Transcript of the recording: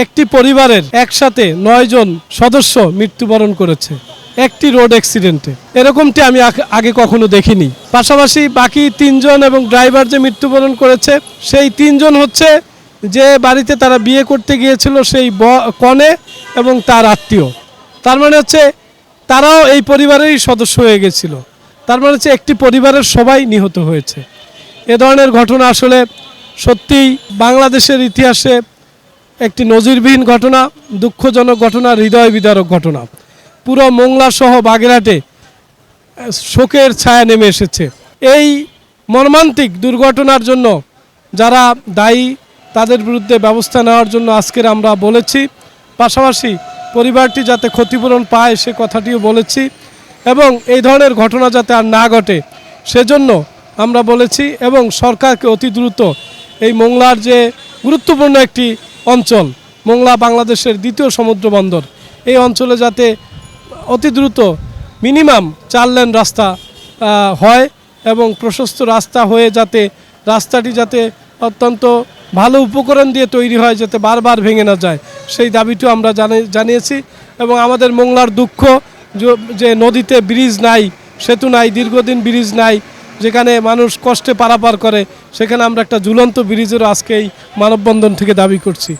একটি পরিবারের একসাথে 9 জন সদস্য মৃত্যুবরণ করেছে একটি রোড অ্যাক্সিডেন্টে। এরকমটি আমি আগে কখনো দেখিনি। পাশাপাশি বাকি 3 জন এবং ড্রাইভার যে মৃত্যুবরণ করেছে সেই 3 জন হচ্ছে যে বাড়িতে তারা বিয়ে করতে গিয়েছিল সেই কনে এবং তার আত্মীয়। তার মানে হচ্ছে তারাও এই পরিবারেরই সদস্য হয়ে গেছিল। তার মানে হচ্ছে একটি পরিবারের সবাই নিহত হয়েছে। এ ধরনের ঘটনা আসলে সত্যিই বাংলাদেশের ইতিহাসে একটি নজিরবিহীন ঘটনা, দুঃখজনক ঘটনা, হৃদয় বিদারক ঘটনা। পুরো মোংলা সহ বাগেরহাটে শোকের ছায়া নেমে এসেছে। এই মর্মান্তিক দুর্ঘটনার জন্য যারা দায়ী তাদের বিরুদ্ধে ব্যবস্থা নেওয়ার জন্য আজকের আমরা বলেছি। পাশাপাশি পরিবারটি যাতে ক্ষতিপূরণ পায় সে কথাটিও বলেছি এবং এই ধরনের ঘটনা যাতে আর না ঘটে সেজন্য আমরা বলেছি এবং সরকারকে অতি দ্রুত এই মোংলার যে গুরুত্বপূর্ণ একটি অঞ্চল, মোংলা বাংলাদেশের দ্বিতীয় সমুদ্র বন্দর, এই অঞ্চলে যাতে অতি দ্রুত মিনিমাম 4 লেন রাস্তা হয় এবং প্রশস্ত রাস্তা হয়ে যাতে রাস্তাটি যাতে অত্যন্ত ভালো উপকরণ দিয়ে তৈরি হয়, যাতে বারবার ভেঙে না যায়, সেই দাবিটিও আমরা জানিয়েছি। এবং আমাদের মোংলার দুঃখ যে নদীতে ব্রিজ নাই, সেতু নাই, দীর্ঘদিন ব্রিজ নাই, যেখানে মানুষ কষ্টে পারাপার করে, সেখানে আমরা একটা ঝুলন্ত ব্রিজেরও আজকে এই মানববন্ধন থেকে দাবি করছি।